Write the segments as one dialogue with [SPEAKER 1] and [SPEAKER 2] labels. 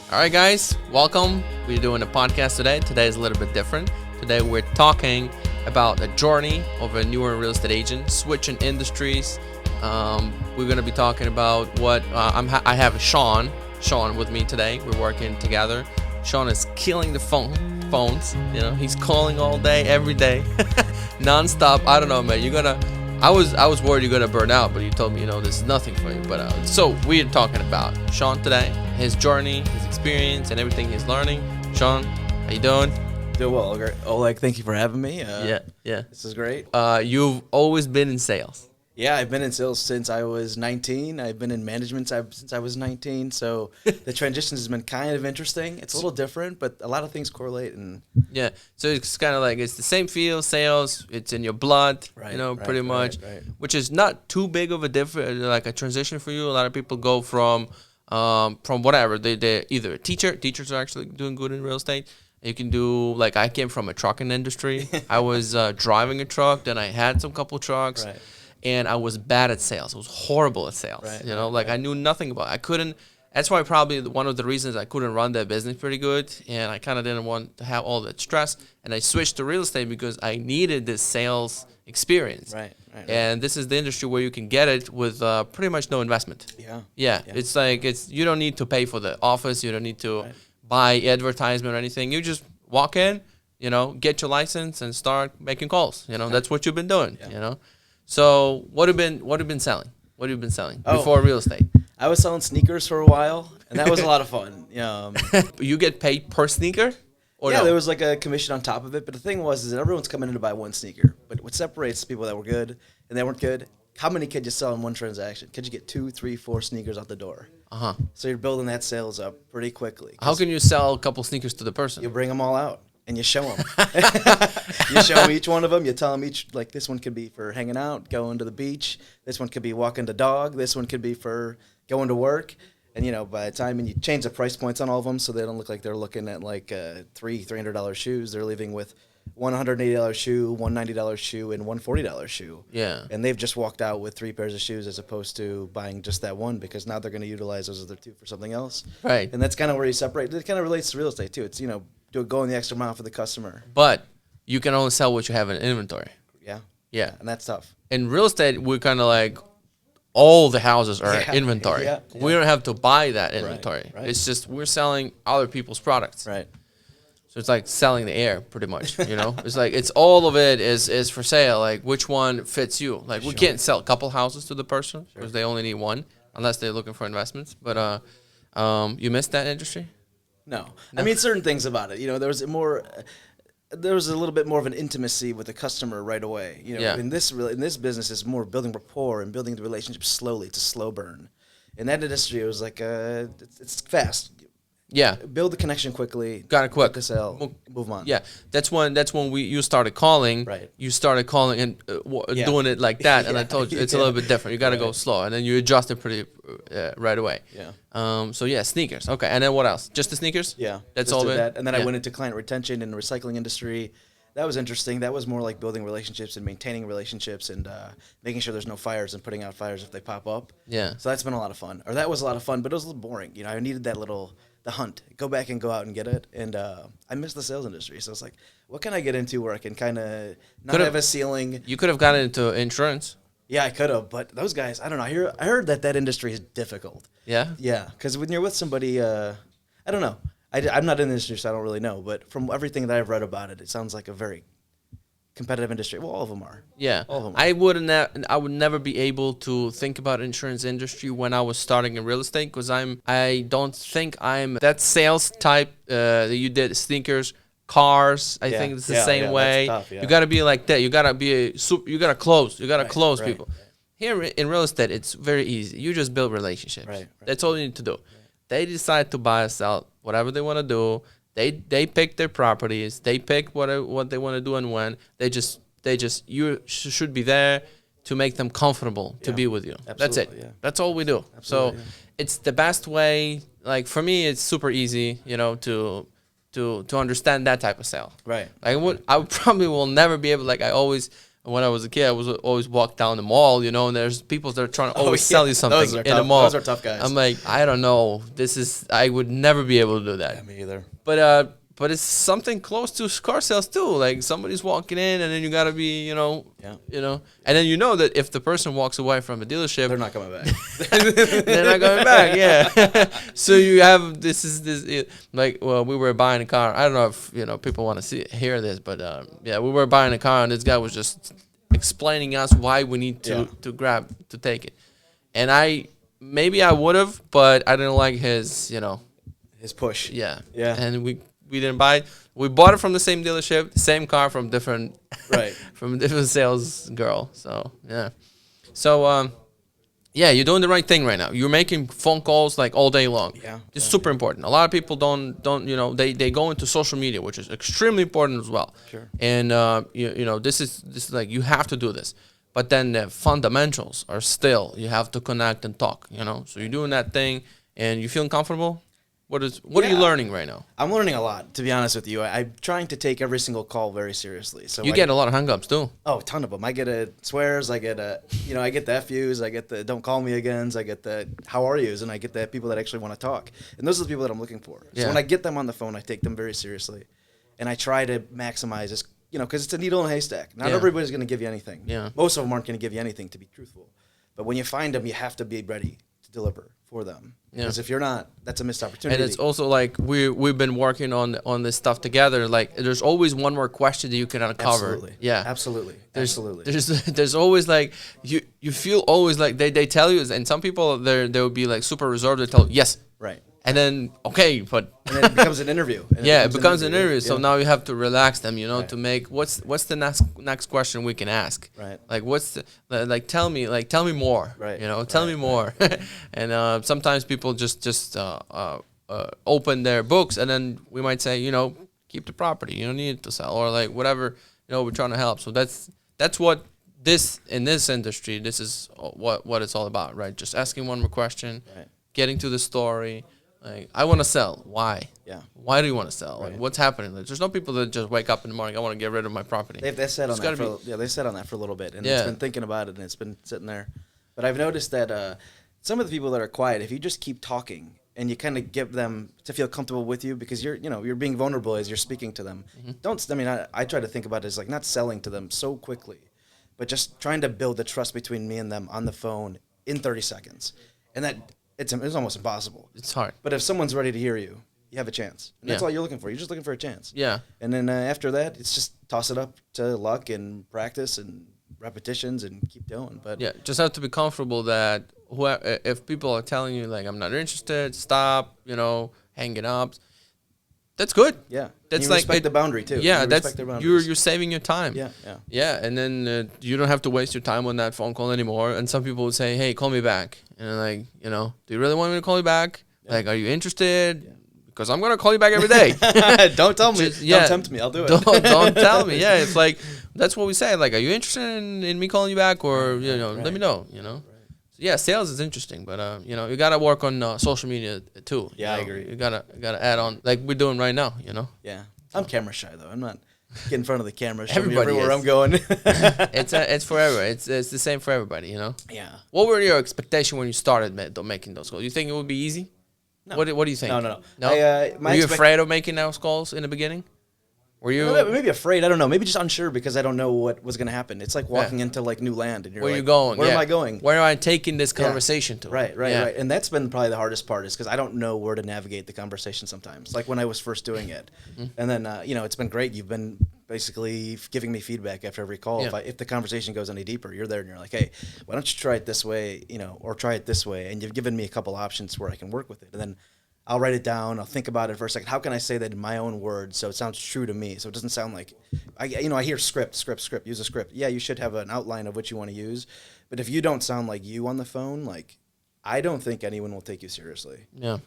[SPEAKER 1] All right, guys, welcome. We're doing a podcast today. Today is a little bit different. Today we're talking about the journey of a newer real estate agent, switching industries. We're going to be talking about what I have Sean with me today. We're working together. Sean is killing the phones. You know, he's calling all day, every day, nonstop. I don't know, man. I was worried you're gonna burn out, but you told me, this is nothing for you. But so we're talking about Sean today, his journey, his experience, and everything he's learning. Sean, how you doing?
[SPEAKER 2] Doing well, Oleg. Thank you for having me.
[SPEAKER 1] Yeah.
[SPEAKER 2] This is great.
[SPEAKER 1] You've always been in sales.
[SPEAKER 2] Yeah, I've been in sales since I was 19. I've been in management since I was 19. So the transition has been kind of interesting. It's a little different, but a lot of things correlate. And
[SPEAKER 1] yeah, so it's kind of like it's the same field, sales. It's in your blood, pretty much, which is not too big of a like a transition for you. A lot of people go from whatever they're either a teacher. Teachers are actually doing good in real estate. You can do, like, I came from a trucking industry. I was driving a truck, then I had some couple trucks.
[SPEAKER 2] Right.
[SPEAKER 1] And I was bad at sales. I was horrible at sales. I knew nothing about it. I couldn't. That's why probably one of the reasons I couldn't run that business pretty good. And I kind of didn't want to have all that stress. And I switched to real estate because I needed this sales experience.
[SPEAKER 2] Right.
[SPEAKER 1] And this is the industry where you can get it with pretty much no investment. Yeah. It's like you don't need to pay for the office. You don't need to buy advertisement or anything. You just walk in, get your license and start making calls. That's what you've been doing. So what have you been selling? What have you been selling before real estate?
[SPEAKER 2] I was selling sneakers for a while, and that was a lot of fun.
[SPEAKER 1] You get paid per sneaker? Or
[SPEAKER 2] yeah,
[SPEAKER 1] no?
[SPEAKER 2] there was like a commission on top of it. But the thing is that everyone's coming in to buy one sneaker. But what separates people that were good and that weren't good, how many could you sell in one transaction? Could you get 2, 3, 4 sneakers out the door? So you're building that sales up pretty quickly.
[SPEAKER 1] How can you sell a couple sneakers to the person?
[SPEAKER 2] You bring them all out. And you show them. You show them each one of them. You tell them each, like, this one could be for hanging out, going to the beach. This one could be walking the dog. This one could be for going to work. And, by the time you change the price points on all of them so they don't look like they're looking at, like, $300 shoes. They're leaving with $180 shoe, $190 shoe, and $140 shoe.
[SPEAKER 1] Yeah.
[SPEAKER 2] And they've just walked out with 3 pairs of shoes as opposed to buying just that one because now they're going to utilize those other 2 for something else.
[SPEAKER 1] Right.
[SPEAKER 2] And that's kind of where you separate. It kind of relates to real estate, too. It's, going the extra mile for the customer.
[SPEAKER 1] But you can only sell what you have in inventory.
[SPEAKER 2] Yeah. And that's tough.
[SPEAKER 1] In real estate, we're kind of like all the houses are inventory.
[SPEAKER 2] Yeah.
[SPEAKER 1] We don't have to buy that inventory.
[SPEAKER 2] Right.
[SPEAKER 1] It's just we're selling other people's products.
[SPEAKER 2] Right.
[SPEAKER 1] So it's like selling the air, pretty much. It's like it's all of it is for sale. Like which one fits you? Like we can't sell a couple houses to the person because they only need one unless they're looking for investments. But you missed that industry?
[SPEAKER 2] No. I mean, certain things about it. There was a little bit more of an intimacy with the customer right away. In this business, it's more building rapport and building the relationship slowly. It's a slow burn. In that industry, it was like it's fast.
[SPEAKER 1] Yeah.
[SPEAKER 2] Build the connection quickly.
[SPEAKER 1] Got it quick.
[SPEAKER 2] Get the sell. Move on.
[SPEAKER 1] Yeah. That's when you started calling.
[SPEAKER 2] Right.
[SPEAKER 1] You started calling and doing it like that. And I told you it's a little bit different. You got to go slow. And then you adjust it pretty right away.
[SPEAKER 2] Yeah.
[SPEAKER 1] So sneakers. Okay. And then what else? Just the sneakers?
[SPEAKER 2] Yeah.
[SPEAKER 1] That's
[SPEAKER 2] all
[SPEAKER 1] all.
[SPEAKER 2] That. And then I went into client retention in the recycling industry. That was interesting. That was more like building relationships and maintaining relationships and making sure there's no fires and putting out fires if they pop up.
[SPEAKER 1] Yeah.
[SPEAKER 2] So that's been a lot of fun. Or that was a lot of fun, but it was a little boring. I needed that the hunt. Go back and go out and get it. And I miss the sales industry. So it's like, what can I get into where I can kind of not have a ceiling?
[SPEAKER 1] You could have gotten into insurance.
[SPEAKER 2] Yeah, I could have. But those guys, I don't know. I heard that industry is difficult.
[SPEAKER 1] Yeah?
[SPEAKER 2] Yeah. Because when you're with somebody, I don't know. I'm not in the industry, so I don't really know. But from everything that I've read about it, it sounds like a very competitive industry. Well, all of them are.
[SPEAKER 1] Yeah.
[SPEAKER 2] All of them are.
[SPEAKER 1] I would never be able to think about insurance industry when I was starting in real estate because I don't think I'm that sales type that you did sneakers, cars. I think it's the same way.
[SPEAKER 2] That's tough,
[SPEAKER 1] You got to be like that. You got to close. You got to close people.
[SPEAKER 2] Right.
[SPEAKER 1] Here in real estate, it's very easy. You just build relationships.
[SPEAKER 2] Right.
[SPEAKER 1] That's all you need to do. They decide to buy or sell whatever they want to do. They pick their properties. They pick what they want to do and when. You should be there to make them comfortable to be with you.
[SPEAKER 2] Absolutely,
[SPEAKER 1] That's it.
[SPEAKER 2] Yeah.
[SPEAKER 1] That's all we do.
[SPEAKER 2] Absolutely,
[SPEAKER 1] It's the best way. Like for me, it's super easy, to understand that type of sale.
[SPEAKER 2] Right.
[SPEAKER 1] I probably will never be able. Like I always when I was a kid, I was always walk down the mall, you know, and there's people that are trying to always sell you something
[SPEAKER 2] Those are
[SPEAKER 1] in
[SPEAKER 2] tough.
[SPEAKER 1] the mall.
[SPEAKER 2] Those are tough guys.
[SPEAKER 1] I'm like, I don't know. I would never be able to do that.
[SPEAKER 2] Yeah, me either.
[SPEAKER 1] But it's something close to car sales too. Like somebody's walking in, and then you gotta be, and then you know that if the person walks away from a dealership,
[SPEAKER 2] They're not coming back.
[SPEAKER 1] they're not coming back. Yeah. So you have well, we were buying a car. I don't know if people want to hear this, but we were buying a car, and this guy was just explaining us why we need to take it, and maybe I would have, but I didn't like his
[SPEAKER 2] his push.
[SPEAKER 1] Yeah.
[SPEAKER 2] Yeah.
[SPEAKER 1] And we didn't buy it. We bought it from the same dealership, same car from different from a different sales girl. So yeah. So you're doing the right thing right now. You're making phone calls like all day long.
[SPEAKER 2] Yeah.
[SPEAKER 1] It's super important. A lot of people don't they go into social media, which is extremely important as well.
[SPEAKER 2] Sure.
[SPEAKER 1] And this is like you have to do this. But then the fundamentals are still you have to connect and talk, So you're doing that thing and you feeling comfortable? What are you learning right now?
[SPEAKER 2] I'm learning a lot, to be honest with you. I'm trying to take every single call very seriously. So
[SPEAKER 1] you get a lot of hang-ups too.
[SPEAKER 2] Oh, a ton of them. I get swears. I get I get the FUs. I get the don't call me agains. I get the how are yous, and I get the people that actually want to talk. And those are the people that I'm looking for. So when I get them on the phone, I take them very seriously, and I try to maximize this. Because it's a needle in a haystack. Not everybody's going to give you anything.
[SPEAKER 1] Yeah.
[SPEAKER 2] Most of them aren't going to give you anything, to be truthful. But when you find them, you have to be ready to deliver for them. Because if you're not, that's a missed opportunity.
[SPEAKER 1] And it's also like we've been working on this stuff together. Like there's always one more question that you can uncover.
[SPEAKER 2] Absolutely.
[SPEAKER 1] Yeah.
[SPEAKER 2] Absolutely.
[SPEAKER 1] There's always like you feel always like they tell you, and some people they will be like super reserved. They tell you, yes.
[SPEAKER 2] Right.
[SPEAKER 1] And then but
[SPEAKER 2] and then it becomes an interview.
[SPEAKER 1] It becomes an interview. So
[SPEAKER 2] Yeah.
[SPEAKER 1] now you have to relax them, to make what's the next question we can ask.
[SPEAKER 2] Right.
[SPEAKER 1] Like tell me more.
[SPEAKER 2] Right.
[SPEAKER 1] Tell me more. And sometimes people just open their books, and then we might say, keep the property. You don't need it to sell, or like whatever. We're trying to help. So that's what in this industry, this is what it's all about, right? Just asking one more question, getting to the story. Like, I want to sell. Why?
[SPEAKER 2] Yeah.
[SPEAKER 1] Why do you want to sell?
[SPEAKER 2] Right.
[SPEAKER 1] Like, what's happening? Like, there's no people that just wake up in the morning. I want to get rid of my property.
[SPEAKER 2] They sat on that. They sat on that for a little bit, and it's been thinking about it, and it's been sitting there. But I've noticed that some of the people that are quiet, if you just keep talking and you kind of get them to feel comfortable with you, because you're being vulnerable as you're speaking to them. Mm-hmm. I try to think about it as like not selling to them so quickly, but just trying to build the trust between me and them on the phone in 30 seconds, and that. It's almost impossible.
[SPEAKER 1] It's hard.
[SPEAKER 2] But if someone's ready to hear you, you have a chance. And that's all you're looking for. You're just looking for a chance.
[SPEAKER 1] Yeah.
[SPEAKER 2] And then after that, it's just toss it up to luck and practice and repetitions and keep going. But
[SPEAKER 1] just have to be comfortable that if people are telling you, like, I'm not interested, stop, hang it up. That's good.
[SPEAKER 2] Yeah.
[SPEAKER 1] That's
[SPEAKER 2] you respect the boundary too.
[SPEAKER 1] Yeah,
[SPEAKER 2] you're
[SPEAKER 1] saving your time.
[SPEAKER 2] Yeah.
[SPEAKER 1] Yeah, and then you don't have to waste your time on that phone call anymore. And some people would say, "Hey, call me back." And I'm like, do you really want me to call you back? Yeah. Like, are you interested? Yeah. Because I'm gonna call you back every day.
[SPEAKER 2] Don't tell me. Don't tempt me. I'll do it.
[SPEAKER 1] Don't tell me. Yeah, it's like that's what we say. Like, are you interested in me calling you back, or let me know. Yeah, sales is interesting, but you gotta work on social media too.
[SPEAKER 2] Yeah, I agree.
[SPEAKER 1] You gotta add on like we're doing right now.
[SPEAKER 2] Yeah, I'm camera shy though. I'm not get in front of the camera.
[SPEAKER 1] Everybody
[SPEAKER 2] everywhere I'm going.
[SPEAKER 1] It's for everybody. It's the same for everybody.
[SPEAKER 2] Yeah.
[SPEAKER 1] What were your expectations when you started making those calls? You think it would be easy?
[SPEAKER 2] No.
[SPEAKER 1] What do you think?
[SPEAKER 2] No.
[SPEAKER 1] Were you afraid of making those calls in the beginning? Were you
[SPEAKER 2] maybe afraid? I don't know. Maybe just unsure because I don't know what was going to happen. It's like walking into like new land, and you're
[SPEAKER 1] where
[SPEAKER 2] like,
[SPEAKER 1] you going?
[SPEAKER 2] Where am I going?
[SPEAKER 1] Where am I taking this conversation to?
[SPEAKER 2] Right. And that's been probably the hardest part is because I don't know where to navigate the conversation sometimes. Like when I was first doing it, and then it's been great. You've been basically giving me feedback after every call.
[SPEAKER 1] Yeah.
[SPEAKER 2] If the conversation goes any deeper, you're there and you're like, hey, why don't you try it this way, or try it this way, and you've given me a couple options where I can work with it, and then I'll write it down. I'll think about it for a second. How can I say that in my own words so it sounds true to me? So it doesn't sound like I hear script. Use a script. Yeah, you should have an outline of what you want to use. But if you don't sound like you on the phone, like I don't think anyone will take you seriously.
[SPEAKER 1] Yeah.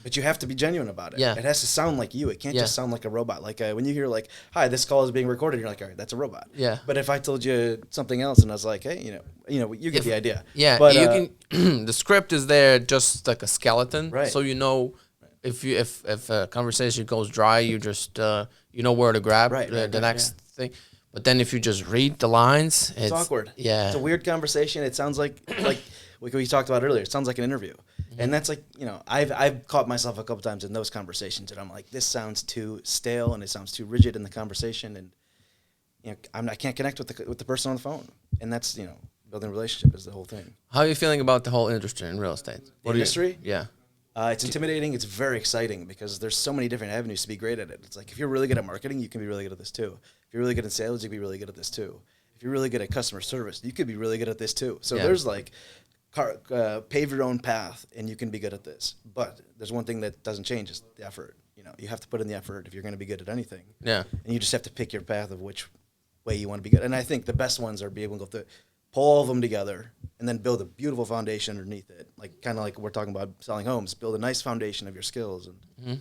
[SPEAKER 2] But you have to be genuine about it.
[SPEAKER 1] Yeah.
[SPEAKER 2] It has to sound like you. It can't just sound like a robot. Like when you hear like, "Hi, this call is being recorded," you're like, "All right, that's a robot."
[SPEAKER 1] Yeah.
[SPEAKER 2] But if I told you something else and I was like, "Hey, you get the idea."
[SPEAKER 1] Yeah.
[SPEAKER 2] But
[SPEAKER 1] you can. The script is there just like a skeleton,
[SPEAKER 2] right?
[SPEAKER 1] So if a conversation goes dry, you just you know where to grab the next thing. But then if you just read the lines,
[SPEAKER 2] It's awkward.
[SPEAKER 1] Yeah.
[SPEAKER 2] It's a weird conversation. It sounds like we talked about earlier. It sounds like an interview. And that's like, I've caught myself a couple times in those conversations, and I'm like, this sounds too stale, and it sounds too rigid in the conversation, and I can't connect with the person on the phone. And that's, building a relationship is the whole thing.
[SPEAKER 1] How are you feeling about the whole industry in real estate?
[SPEAKER 2] The industry?
[SPEAKER 1] Yeah.
[SPEAKER 2] It's intimidating. It's very exciting because there's so many different avenues to be great at it. It's like if you're really good at marketing, you can be really good at this too. If you're really good at sales, you can be really good at this too. If you're really good at customer service, you could be really good at this too. So there's like pave your own path, and you can be good at this. But there's one thing that doesn't change is the effort. You have to put in the effort if you're going to be good at anything.
[SPEAKER 1] Yeah.
[SPEAKER 2] And you just have to pick your path of which way you want to be good. And I think the best ones are be able to go through, pull all of them together, and then build a beautiful foundation underneath it. Like kind of like we're talking about selling homes. Build a nice foundation of your skills, and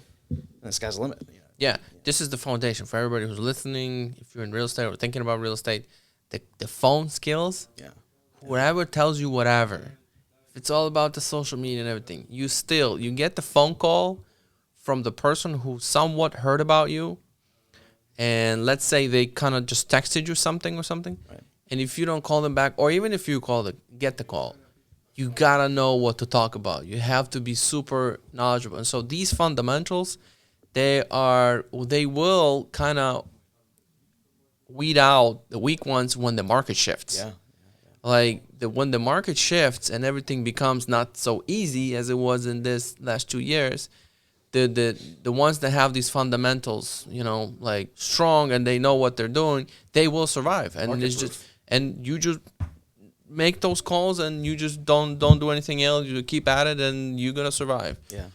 [SPEAKER 2] the sky's the limit.
[SPEAKER 1] Yeah, this is the foundation for everybody who's listening. If you're in real estate or thinking about real estate, the phone skills.
[SPEAKER 2] Yeah.
[SPEAKER 1] Whoever tells you whatever, if it's all about the social media and everything, you get the phone call from the person who somewhat heard about you, and let's say they kind of just texted you something or something.
[SPEAKER 2] Right.
[SPEAKER 1] And if you don't call them back, or even if you get the call, you gotta know what to talk about. You have to be super knowledgeable. And so these fundamentals, they will kind of weed out the weak ones when the market shifts.
[SPEAKER 2] Yeah.
[SPEAKER 1] Like when the market shifts and everything becomes not so easy as it was in this last 2 years, the ones that have these fundamentals, like strong, and they know what they're doing, they will survive. And it's just. And you just make those calls, and you just don't do anything else. You keep at it, and you're gonna survive.
[SPEAKER 2] Yeah.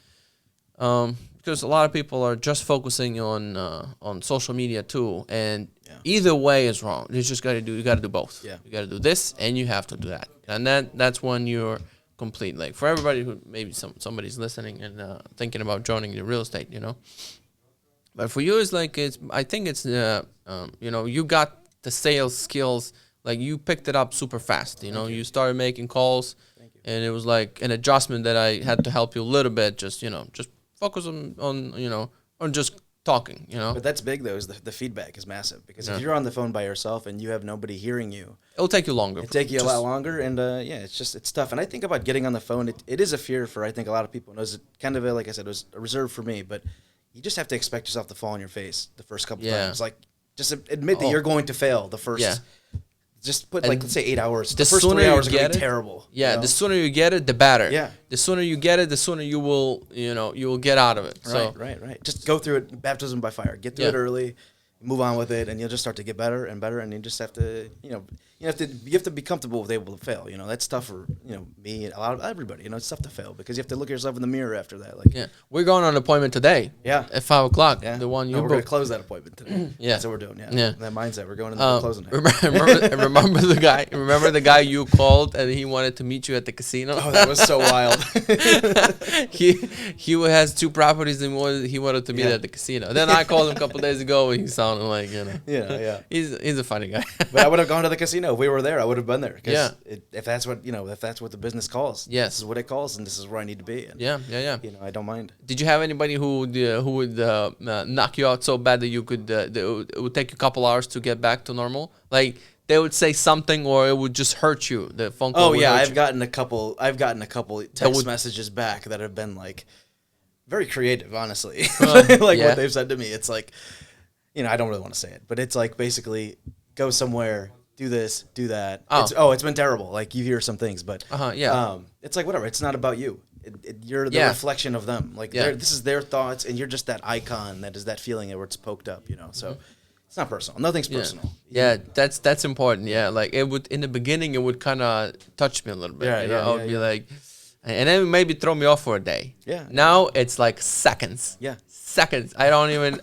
[SPEAKER 1] Because a lot of people are just focusing on social media too, and either way is wrong. You just gotta do both.
[SPEAKER 2] Yeah.
[SPEAKER 1] You gotta do this, and you have to do that, and that's when you're complete. Like for everybody who maybe somebody's listening and thinking about joining the real estate, But for you, I think it's you got the sales skills. Like you picked it up super fast, you started making calls, and it was like an adjustment that I had to help you a little bit. Just focus on just talking,
[SPEAKER 2] But that's big though. Is the feedback is massive because if you're on the phone by yourself and you have nobody hearing you,
[SPEAKER 1] it'll take you longer.
[SPEAKER 2] It'll take you a lot longer, and it's tough. And I think about getting on the phone. It is a fear for I think a lot of people. And it was kind of like I said, it was a reserve for me. But you just have to expect yourself to fall on your face the first couple times. Like just admit that you're going to fail the first. Yeah. Just put let's say 8 hours. The first 3 hours are going to be terrible.
[SPEAKER 1] Yeah, the sooner you get it, the better.
[SPEAKER 2] Yeah.
[SPEAKER 1] The sooner you get it, the sooner you will get out of it.
[SPEAKER 2] Right. Just go through it, baptism by fire. Get through it early, move on with it, and you'll just start to get better and better. And you just have to, you have to be comfortable with able to fail. That's tough for me and a lot of everybody. It's tough to fail because you have to look at yourself in the mirror after that.
[SPEAKER 1] We're going on an appointment today.
[SPEAKER 2] Yeah.
[SPEAKER 1] At 5:00.
[SPEAKER 2] Yeah.
[SPEAKER 1] The one you
[SPEAKER 2] we're
[SPEAKER 1] booked.
[SPEAKER 2] going to close that appointment today. That's what we're doing.
[SPEAKER 1] Yeah.
[SPEAKER 2] That mindset. We're going in the closing.
[SPEAKER 1] Remember the guy? Remember the guy you called and he wanted to meet you at the casino?
[SPEAKER 2] Oh, that was so wild.
[SPEAKER 1] he has 2 properties and he wanted to meet at the casino. Then I called him a couple days ago and he sounded like
[SPEAKER 2] Yeah.
[SPEAKER 1] He's a funny guy.
[SPEAKER 2] But I would have gone to the casino if we were there. I would have been there. If that's what the business calls.
[SPEAKER 1] Yes.
[SPEAKER 2] This is what it calls, and this is where I need to be. And,
[SPEAKER 1] yeah.
[SPEAKER 2] I don't mind.
[SPEAKER 1] Did you have anybody who would knock you out so bad that you could it would take you a couple hours to get back to normal? Like they would say something, or it would just hurt you. The phone call.
[SPEAKER 2] Oh yeah, I've gotten a couple text messages back that have been like very creative, honestly. What they've said to me. It's like, I don't really want to say it, but it's like basically go somewhere. Do this, do that. It's been terrible. Like you hear some things, but it's like whatever. It's not about you. You're the reflection of them. Like this is their thoughts, and you're just that icon that is that feeling where it's poked up. So it's not personal. Nothing's personal.
[SPEAKER 1] Yeah, that's important. Yeah, like it would in the beginning, it would kind of touch me a little bit. I would be like, and then maybe throw me off for a day.
[SPEAKER 2] Yeah.
[SPEAKER 1] Now it's like seconds.
[SPEAKER 2] Yeah.
[SPEAKER 1] Seconds. I don't even.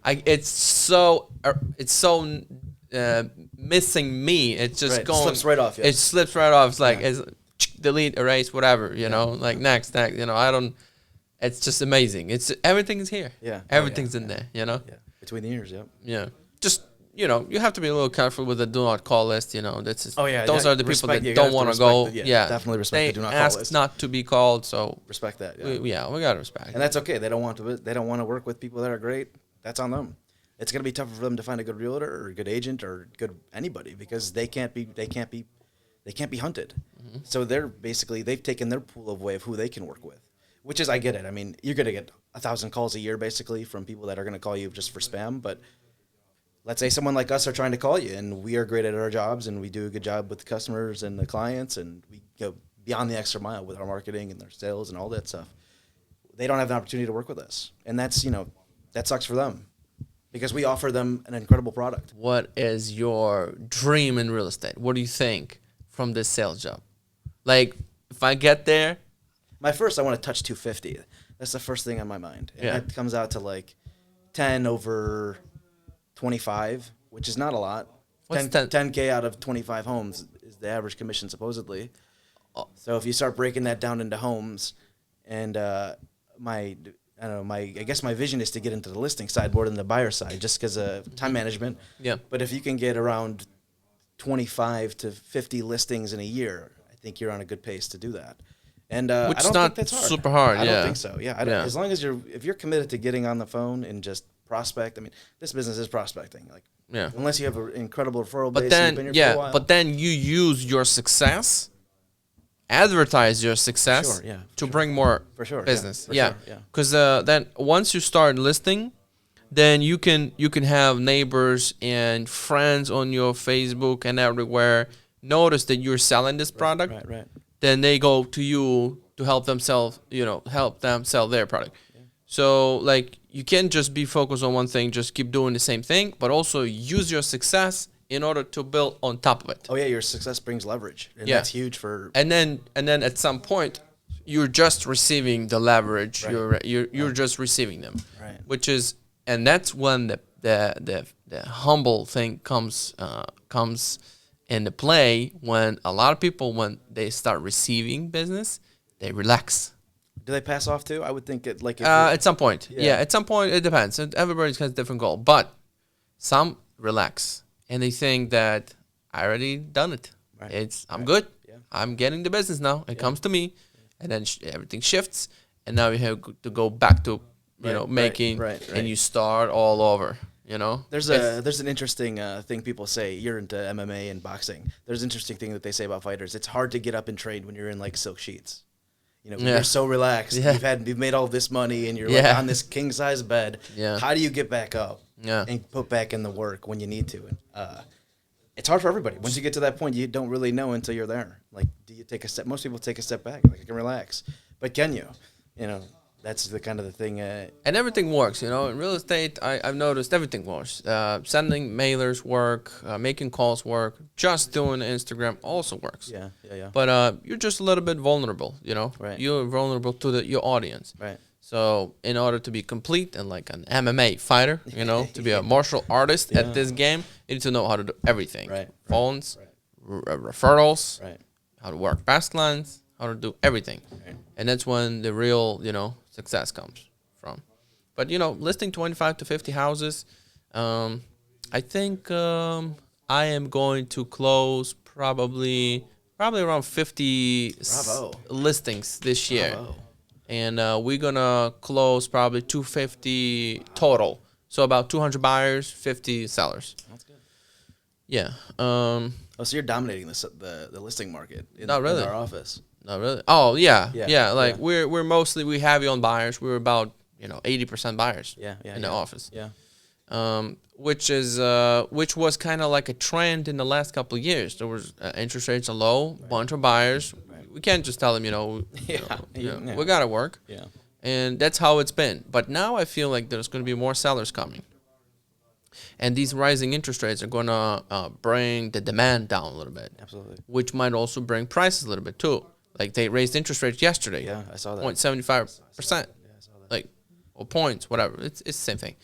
[SPEAKER 1] It's so. Missing me. It's just going.
[SPEAKER 2] It slips right off.
[SPEAKER 1] It slips right off. It's like it's delete, erase, whatever. Like next. I don't. It's just amazing. It's everything's here.
[SPEAKER 2] Yeah.
[SPEAKER 1] Everything's in there.
[SPEAKER 2] Yeah. Between the ears. Yep.
[SPEAKER 1] Yeah. Just you have to be a little careful with the do not call list. That's just, those are the people that don't want to go.
[SPEAKER 2] Definitely respect the do not call list.
[SPEAKER 1] They ask not to be called. So
[SPEAKER 2] respect that.
[SPEAKER 1] We gotta respect.
[SPEAKER 2] And that's okay. They don't want to. They don't want to work with people that are great. That's on them. it's going to be tougher for them to find a good realtor or a good agent or good anybody because they can't be hunted.
[SPEAKER 1] Mm-hmm.
[SPEAKER 2] So they've taken their pool of way of who they can work with, which is, I get it. I mean, you're going to get 1,000 calls a year basically from people that are going to call you just for spam. But let's say someone like us are trying to call you, and we are great at our jobs, and we do a good job with the customers and the clients, and we go beyond the extra mile with our marketing and our sales and all that stuff. They don't have the opportunity to work with us, and that's, that sucks for them because we offer them an incredible product.
[SPEAKER 1] What is your dream in real estate? What do you think from this sales job? Like, if I get there,
[SPEAKER 2] I want to touch 250. That's the first thing on my mind. And
[SPEAKER 1] Yeah.
[SPEAKER 2] that comes out to like 10 over 25, which is not a lot.
[SPEAKER 1] What's
[SPEAKER 2] 10K out of 25 homes is the average commission supposedly. So if you start breaking that down into homes, and I guess my vision is to get into the listing side more than the buyer side, just because of time management.
[SPEAKER 1] Yeah.
[SPEAKER 2] But if you can get around 25 to 50 listings in a year, I think you're on a good pace to do that. And
[SPEAKER 1] Which
[SPEAKER 2] I
[SPEAKER 1] is
[SPEAKER 2] don't
[SPEAKER 1] not
[SPEAKER 2] think that's hard.
[SPEAKER 1] super hard,
[SPEAKER 2] I
[SPEAKER 1] yeah.
[SPEAKER 2] don't think so. Yeah,
[SPEAKER 1] Yeah.
[SPEAKER 2] As long as if you're committed to getting on the phone and just prospect. I mean, this business is prospecting. Like,
[SPEAKER 1] Yeah.
[SPEAKER 2] unless you have an incredible referral
[SPEAKER 1] But
[SPEAKER 2] base, and you've been
[SPEAKER 1] then,
[SPEAKER 2] here for a
[SPEAKER 1] yeah,
[SPEAKER 2] while.
[SPEAKER 1] but then you use your success, advertise your success
[SPEAKER 2] Sure, yeah, for
[SPEAKER 1] to
[SPEAKER 2] sure.
[SPEAKER 1] bring more
[SPEAKER 2] For sure, yeah,
[SPEAKER 1] business.
[SPEAKER 2] for
[SPEAKER 1] Yeah,
[SPEAKER 2] sure, yeah.
[SPEAKER 1] because then once you start listing, then you can have neighbors and friends on your Facebook and everywhere notice that you're selling this product.
[SPEAKER 2] Right.
[SPEAKER 1] Then they go to you to help them sell their product. So, like, you can't just be focused on one thing, just keep doing the same thing, but also use your success in order to build on top of it.
[SPEAKER 2] Oh yeah, your success brings leverage, and
[SPEAKER 1] Yeah.
[SPEAKER 2] that's huge for.
[SPEAKER 1] And then at some point, you're just receiving the leverage.
[SPEAKER 2] Right.
[SPEAKER 1] You're just receiving them.
[SPEAKER 2] Right.
[SPEAKER 1] Which is, and that's when the humble thing comes into play, when a lot of people, when they start receiving business, they relax.
[SPEAKER 2] Do they pass off too? I would think it like. If
[SPEAKER 1] At some point,
[SPEAKER 2] Yeah.
[SPEAKER 1] yeah. At some point, it depends. Everybody has a different goal, but some relax and they think that I already done it.
[SPEAKER 2] Right.
[SPEAKER 1] I'm good.
[SPEAKER 2] Yeah.
[SPEAKER 1] I'm getting the business now. It comes to me, and then everything shifts, and now you have to go back to making,
[SPEAKER 2] right.
[SPEAKER 1] and you start all over.
[SPEAKER 2] There's an interesting thing people say. You're into MMA and boxing. There's an interesting thing that they say about fighters. It's hard to get up and train when you're in like silk sheets. When
[SPEAKER 1] Yeah.
[SPEAKER 2] you're so relaxed.
[SPEAKER 1] Yeah.
[SPEAKER 2] You've made all this money and you're
[SPEAKER 1] Yeah.
[SPEAKER 2] like on this king size bed.
[SPEAKER 1] Yeah.
[SPEAKER 2] How do you get back up?
[SPEAKER 1] Yeah.
[SPEAKER 2] And put back in the work when you need to? And it's hard for everybody. Once you get to that point, you don't really know until you're there. Like, do you take a step? Most people take a step back. Like, I can relax, but can you? That's the kind of the thing.
[SPEAKER 1] And everything works, in real estate. I've noticed everything works. Sending mailers work, making calls work, just doing Instagram also works.
[SPEAKER 2] Yeah.
[SPEAKER 1] But you're just a little bit vulnerable,
[SPEAKER 2] Right.
[SPEAKER 1] You're vulnerable to your audience.
[SPEAKER 2] Right.
[SPEAKER 1] So in order to be complete and like an MMA fighter, to be a martial artist
[SPEAKER 2] Yeah.
[SPEAKER 1] at this game, you need to know how to do everything.
[SPEAKER 2] Right.
[SPEAKER 1] Phones, referrals,
[SPEAKER 2] Right.
[SPEAKER 1] how to work past lines, how to do everything.
[SPEAKER 2] Right.
[SPEAKER 1] And that's when the real, success comes from. But, listing 25 to 50 houses, I think I am going to close probably around 50
[SPEAKER 2] Bravo.
[SPEAKER 1] listings this year.
[SPEAKER 2] Bravo.
[SPEAKER 1] And we're going to close probably 250 total. So about 200 buyers, 50 sellers.
[SPEAKER 2] That's good.
[SPEAKER 1] Yeah.
[SPEAKER 2] Oh, so you're dominating the listing market in
[SPEAKER 1] Not really.
[SPEAKER 2] our office.
[SPEAKER 1] Not really. Oh, yeah.
[SPEAKER 2] Yeah,
[SPEAKER 1] Yeah. Like
[SPEAKER 2] yeah.
[SPEAKER 1] we're mostly, we heavy on buyers. We're about, 80% buyers
[SPEAKER 2] Yeah.
[SPEAKER 1] in the office.
[SPEAKER 2] Yeah.
[SPEAKER 1] Which was kind of like a trend in the last couple of years. There was interest rates are low, bunch of buyers.
[SPEAKER 2] Right.
[SPEAKER 1] We can't just tell them,
[SPEAKER 2] Yeah.
[SPEAKER 1] we got to work.
[SPEAKER 2] Yeah.
[SPEAKER 1] And that's how it's been. But now I feel like there's going to be more sellers coming. And these rising interest rates are going to bring the demand down a little bit.
[SPEAKER 2] Absolutely.
[SPEAKER 1] Which might also bring prices a little bit too. Like they raised interest rates yesterday.
[SPEAKER 2] Yeah, I saw that.
[SPEAKER 1] 0.75%.
[SPEAKER 2] Yeah, I saw that.
[SPEAKER 1] Like, or points, whatever. It's the same thing.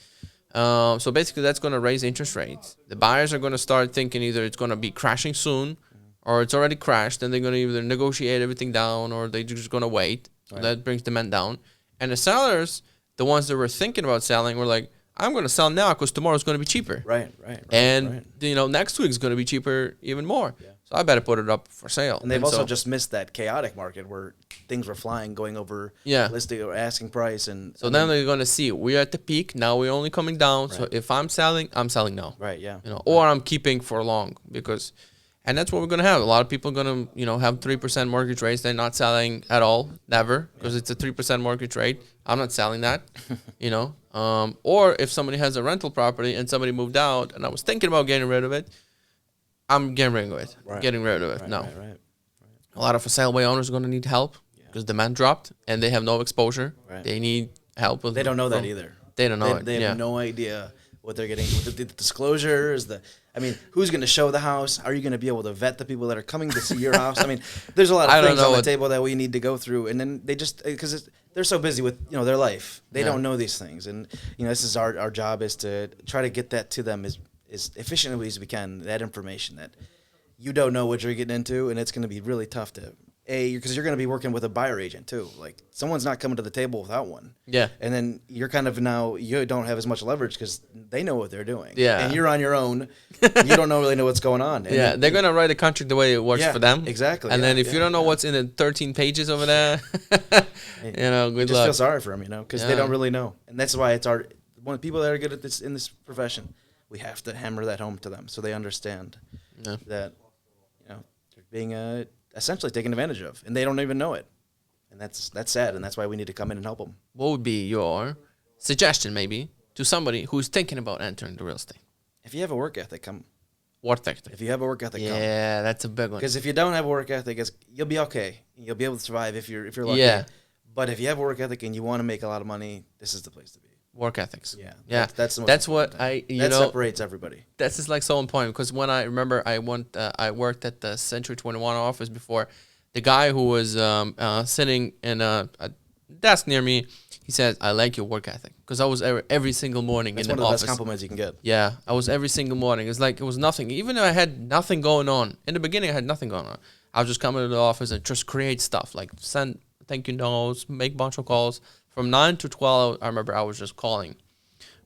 [SPEAKER 1] So basically that's going to raise interest rates. The buyers are going to start thinking either it's going to be crashing soon or it's already crashed, and they're going to either negotiate everything down or they're just going to wait. So
[SPEAKER 2] Right.
[SPEAKER 1] that brings demand down. And the sellers, the ones that were thinking about selling, were like, I'm going to sell now because tomorrow's going to be cheaper.
[SPEAKER 2] Right.
[SPEAKER 1] And next week's going to be cheaper even more.
[SPEAKER 2] Yeah.
[SPEAKER 1] So So I better put it up for sale.
[SPEAKER 2] And they've also
[SPEAKER 1] so,
[SPEAKER 2] just missed that chaotic market where things were flying, going over
[SPEAKER 1] Yeah.
[SPEAKER 2] listing or asking price. And
[SPEAKER 1] So then they're gonna see we're at the peak. Now we're only coming down. So
[SPEAKER 2] Right.
[SPEAKER 1] if I'm selling now.
[SPEAKER 2] right, yeah.
[SPEAKER 1] Or I'm keeping for long because, and that's what we're gonna have. A lot of people are gonna, have 3% mortgage rates. They're not selling at all, never, because it's a 3% mortgage rate. I'm not selling that, Or if somebody has a rental property and somebody moved out, and I was thinking about getting rid of it, I'm getting rid of it.
[SPEAKER 2] Right.
[SPEAKER 1] Getting rid of it.
[SPEAKER 2] Right,
[SPEAKER 1] No,
[SPEAKER 2] right.
[SPEAKER 1] a lot of for sale by owners are gonna need help because demand dropped and they have no exposure.
[SPEAKER 2] Right.
[SPEAKER 1] They need help with.
[SPEAKER 2] They don't know that either.
[SPEAKER 1] They don't know it.
[SPEAKER 2] They have no idea what they're getting. The disclosures, who's going to show the house? Are you going to be able to vet the people that are coming to see your house? I mean, there's a lot of things on the table that we need to go through, and then they just because they're so busy with their life, they don't know these things, and this is our job is to try to get that to them as efficiently as we can. That information that you don't know what you're getting into, and it's going to be really tough to. Because you're going to be working with a buyer agent too. Like someone's not coming to the table without one.
[SPEAKER 1] Yeah.
[SPEAKER 2] And then you're kind of now you don't have as much leverage because they know what they're doing.
[SPEAKER 1] Yeah.
[SPEAKER 2] And you're on your own. You don't really know what's going on. And
[SPEAKER 1] they're gonna write a contract the way it works for them.
[SPEAKER 2] Exactly.
[SPEAKER 1] And then if you don't know what's in the 13 pages over there, good
[SPEAKER 2] just
[SPEAKER 1] luck.
[SPEAKER 2] feel sorry for them, because they don't really know. And that's why it's one of the people that are good at this in this profession. We have to hammer that home to them so they understand that they're being essentially taken advantage of, and they don't even know it, and that's sad, and that's why we need to come in and help them.
[SPEAKER 1] What would be your suggestion, maybe, to somebody who's thinking about entering the real estate?
[SPEAKER 2] If you have a work ethic, come.
[SPEAKER 1] Work ethic.
[SPEAKER 2] If you have a work ethic, come.
[SPEAKER 1] Yeah, that's a big one.
[SPEAKER 2] Because if you don't have a work ethic, you'll be okay. You'll be able to survive if you're lucky.
[SPEAKER 1] Yeah.
[SPEAKER 2] But if you have a work ethic and you want to make a lot of money, this is the place to be.
[SPEAKER 1] Work ethics.
[SPEAKER 2] Yeah.
[SPEAKER 1] Yeah.
[SPEAKER 2] That's the most
[SPEAKER 1] That's what
[SPEAKER 2] that separates everybody.
[SPEAKER 1] That's just like so important because when I remember I worked at the Century 21 office before. The guy who was sitting in a desk near me, he said, "I like your work ethic," because I was every single morning
[SPEAKER 2] That's
[SPEAKER 1] in the
[SPEAKER 2] one of the
[SPEAKER 1] office.
[SPEAKER 2] best compliments you can get.
[SPEAKER 1] Yeah, I was every single morning. It's like it was nothing. Even though I had nothing going on in the beginning, I had nothing going on. I would just come into the office and just create stuff, like send thank you notes, make a bunch of calls. From 9 to 12, I remember I was just calling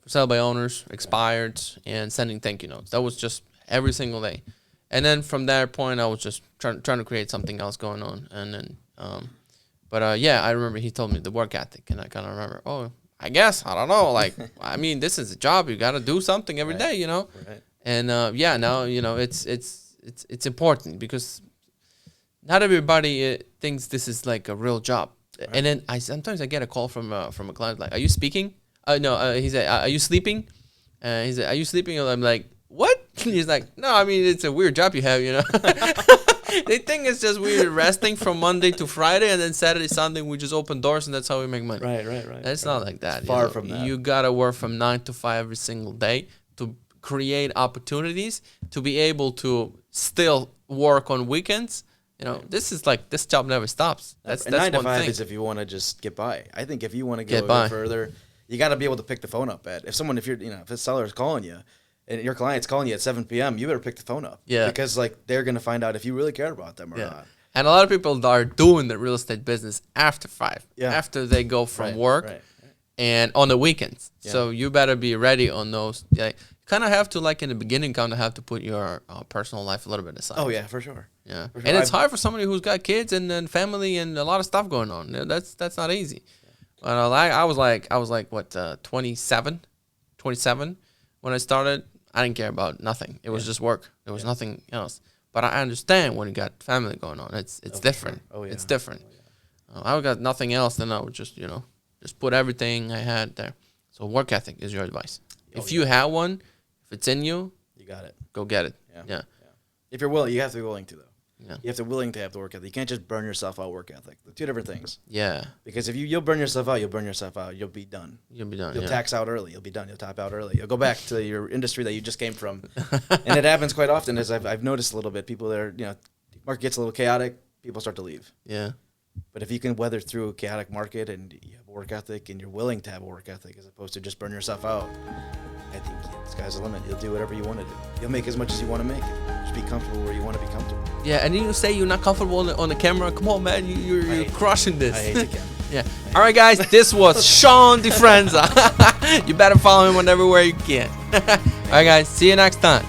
[SPEAKER 1] for sale by owners, expired, and sending thank you notes. That was just every single day. And then from that point, I was just trying to create something else going on. And then, I remember he told me the work ethic, and I kind of remember, I guess, I don't know. Like, I mean, this is a job. You got to do something every day,
[SPEAKER 2] Right.
[SPEAKER 1] And now, it's important because not everybody thinks this is like a real job. Right. And then sometimes I get a call from a client like, "Are you speaking?" No. He said, "Are you sleeping?" He said, "Are you sleeping?" And I'm like, "What?" He's like, "No, I mean it's a weird job you have, They think it's just we're resting from Monday to Friday, and then Saturday, Sunday we just open doors, and that's how we make money.
[SPEAKER 2] Right.
[SPEAKER 1] It's not like that.
[SPEAKER 2] It's far from that.
[SPEAKER 1] You gotta work from 9 to 5 every single day to create opportunities to be able to still work on weekends. This is like this job never stops. That's
[SPEAKER 2] 9 to
[SPEAKER 1] one
[SPEAKER 2] 5
[SPEAKER 1] thing.
[SPEAKER 2] is if you want to just get by. I think if you want to go a bit further, you got to be able to pick the phone up if a seller is calling you and your client's calling you at 7 p.m., you better pick the phone up.
[SPEAKER 1] Yeah.
[SPEAKER 2] Because they're going to find out if you really care about them or not.
[SPEAKER 1] And a lot of people are doing the real estate business after 5.
[SPEAKER 2] Yeah.
[SPEAKER 1] After they go from work and on the weekends. Yeah. So you better be ready on those. Yeah. Kind of have to, like in the beginning, have to put your personal life a little bit aside.
[SPEAKER 2] Oh yeah, for sure.
[SPEAKER 1] Yeah,
[SPEAKER 2] for sure.
[SPEAKER 1] And it's hard for somebody who's got kids and family and a lot of stuff going on. That's not easy. Well, I was like what 27 when I started. I didn't care about nothing. It was just work. There was nothing else. But I understand when you got family going on. It's different.
[SPEAKER 2] Sure. Oh yeah,
[SPEAKER 1] it's different. I got nothing else. Then I would just just put everything I had there. So work ethic is your advice. If you have one. If it's in you,
[SPEAKER 2] you got it.
[SPEAKER 1] Go get it. Yeah.
[SPEAKER 2] If you're willing, you have to be willing to, though.
[SPEAKER 1] Yeah.
[SPEAKER 2] You have to be willing to have the work ethic. You can't just burn yourself out work ethic. They're two different things.
[SPEAKER 1] Yeah.
[SPEAKER 2] Because if you'll burn yourself out, you'll be done. You'll tax out early. You'll be done. You'll top out early. You'll go back to your industry that you just came from. And it happens quite often, as I've noticed a little bit. People there, market gets a little chaotic, people start to leave.
[SPEAKER 1] Yeah.
[SPEAKER 2] But if you can weather through a chaotic market and you have a work ethic and you're willing to have a work ethic as opposed to just burn yourself out, I think the sky's the limit. You'll do whatever you want to do. You'll make as much as you want to make. Just be comfortable where you want to be comfortable.
[SPEAKER 1] Yeah, and then you say you're not comfortable on the camera. Come on, man. You're crushing this.
[SPEAKER 2] I hate the camera.
[SPEAKER 1] Yeah. All right, guys. This was Sean DeFrenza. You better follow him on everywhere you can. All right, guys. See you next time.